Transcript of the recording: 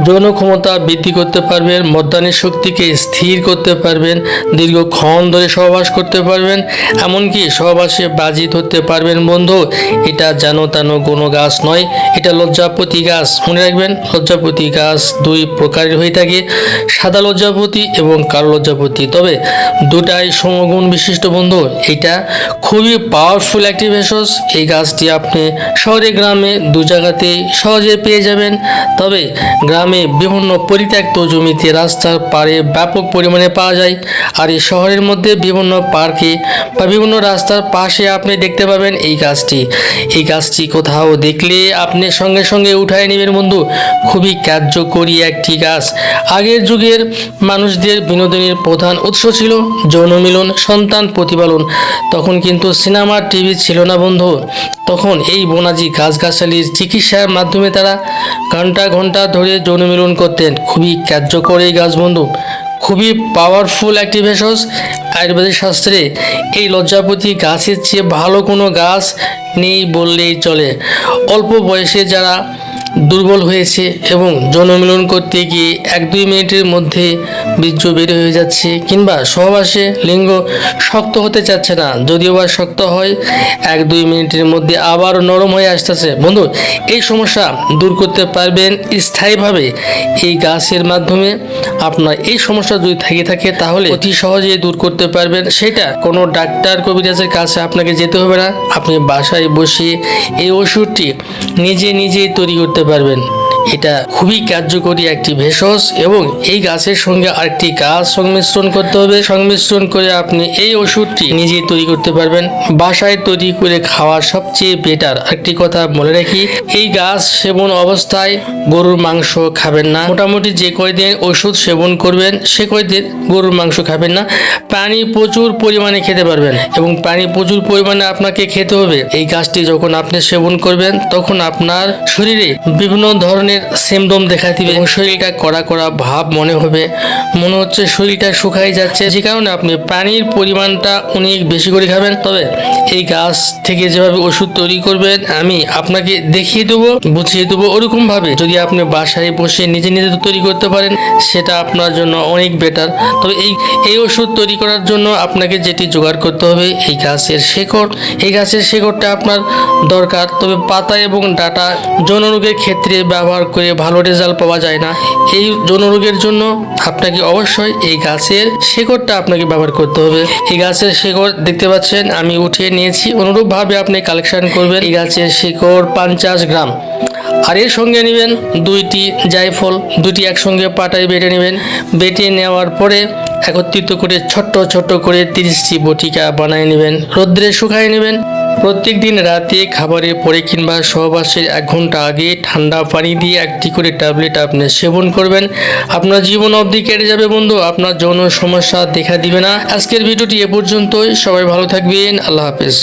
যৌন ক্ষমতা বৃদ্ধি করতে পারবেন, মর্দানি শক্তিকে স্থির করতে পারবেন, দীর্ঘক্ষণ ধরে সহবাস করতে পারবেন, এমনকি সহবাসে বাজি ধরতে পারবেন। বন্ধু, এটা জানো তানো কোনো গাছ নয়, এটা লজ্জাপতি গাছ। মনে রাখবেন, লজ্জাপতি গাছ দুই প্রকারের হয়ে থাকে, সাদা লজ্জাপতি এবং কালো লজ্জাপতি, তবে দুটাই সমগুণ বিশিষ্ট। বন্ধু, এটা খুবই পাওয়ারফুল একটি ভেষজ। এই গাছটি আপনি শহরে গ্রামে দু জায়গাতেই সহজে পেয়ে যাবেন, তবে গ্রামে বিভিন্ন পরিত্যক্ত জমিতে রাস্তার পাড়ে ব্যাপক পরিমাণে পাওয়া যায়, আর এই শহরের মধ্যে বিভিন্ন পার্কে বা বিভিন্ন রাস্তার পাশে আপনি দেখতে পাবেন এই গাছটি। এই গাছটি কোথাও দেখলে আপনি সঙ্গে সঙ্গে উঠায় নেবেন। বন্ধু, খুবই কার্যকরী একটি গাছ। আগের যুগের মানুষদের বিনোদনের প্রধান উৎস ছিল যৌন মিলন, সন্তান প্রতিপালন। তখন কিন্তু সিনেমা টিভি ছিল না বন্ধু। তখন এই বনাজি গাছগাছালির চিকিৎসার মাধ্যমে তারা ঘন্টা ঘন্টা ধরে যৌন মিলন করতেন। খুবই কার্যকর এই গাছ বন্ধু, খুবই পাওয়ারফুল একটি ভেষজ। আয়ুর্বেদিক শাস্ত্রে এই লজ্জাপতি গাছের চেয়ে ভালো কোনো গাছ নেই বললেই চলে। অল্প বয়সে যারা দুর্বল হয়েছে এবং যৌন মিলন করতে গিয়ে 1-2 মিনিটের মধ্যে বীর্য বের হয়ে যাচ্ছে, কিংবা সহবাসে লিঙ্গ শক্ত হতে চাচ্ছে না, যদিও বা শক্ত হয় 1-2 মিনিটের মধ্যে আবার নরম হয়ে আসতেছে, বন্ধু এই সমস্যা দূর করতে পারবেন স্থায়ীভাবে এই গাছের মাধ্যমে। আপনার এই সমস্যা যদি থেকে থাকে তাহলে অতি সহজেই দূর করতে পারবেন। সেটা কোনো ডাক্তার কবিরাজের কাছে আপনাকে যেতে হবে না, আপনি বাসায় বসে এই ওষুধটি নিজেই তৈরি করতে পারবেন। এটা খুবই কার্যকরী একটি ভেষজ এবং এই গাছের সঙ্গে আরেকটি গাছ সংমিশ্রণ করতে হবে। সংমিশ্রণ করে আপনি এই ওষুধটি নিজেই তৈরি করতে পারবেন। বাসায় তৈরি করে খাওয়া সবচেয়ে বেটার। একটি কথা বলে রাখি, এই গাছ সেবন অবস্থায় গরুর মাংস খাবেন না। মোটামুটি যে কয়দিন ওষুধ সেবন করবেন সে কয়দিন গরুর মাংস খাবেন না। পানি প্রচুর পরিমাণে খেতে পারবেন এবং পানি প্রচুর পরিমাণে আপনাকে খেতে হবে। এই গাছটি যখন আপনি সেবন করবেন তখন আপনার শরীরে বিভিন্ন ধরনের সিমটম দেখা দিবে এবং শরীরটা কড়া কড়া ভাব মনে হবে, মনে হচ্ছে শরীরটা শুকাই যাচ্ছে, যে কারণে আপনি পানির পরিমাণটা অনেক বেশি করে খাবেন। তবে এই গাছ থেকে যেভাবে ওষুধ তৈরি করবেন আমি আপনাকে দেখিয়ে দেবো, বুঝিয়ে দেবো, ওরকম ভাবে যদি আপনি বাসায় বসে নিজে তৈরি করতে পারেন সেটা আপনার জন্য অনেক বেটার। তবে এই ওষুধ তৈরি করার জন্য আপনাকে যেটি জোগাড় করতে হবে এই গাছের শেকড়। এই গাছের শেকড়টা আপনার দরকার, তবে পাতা এবং ডাঁটা যৌন রোগের ক্ষেত্রে ব্যবহার করে ভালো রেজাল্ট পাওয়া যায় না। এই যৌন রোগের জন্য আপনাকে অবশ্যই এই গাছের শেকড়টা আপনাকে ব্যবহার করতে হবে। এই গাছের শেকড় দেখতে পাচ্ছেন আমি উঠিয়ে নিয়েছি, অনুরূপভাবে আপনি কালেকশন করবেন। এই গাছের শেকড় 50 গ্রাম, আর এর সঙ্গে নেবেন 2টি জায়ফল, 2টি একসঙ্গে পাটায় বেটে নেবেন। বেটে নেওয়ার পরে একত্রিত করে ছোট্ট করে 30টি বটিকা বানিয়ে নেবেন, রোদ্রে শুকায় নেবেন। প্রত্যেক দিন রাতে খাবারের পরে কিংবা সহবাসের 1 ঘন্টা আগে ঠান্ডা পানি দিয়ে 1টি করে ট্যাবলেট আপনি সেবন করবেন। আপনার জীবন অবধি কেটে যাবে বন্ধু, আপনার যৌন সমস্যা দেখা দিবে না। আজকের ভিডিওটি এ পর্যন্তই, সবাই ভালো থাকবেন, আল্লাহ হাফেজ।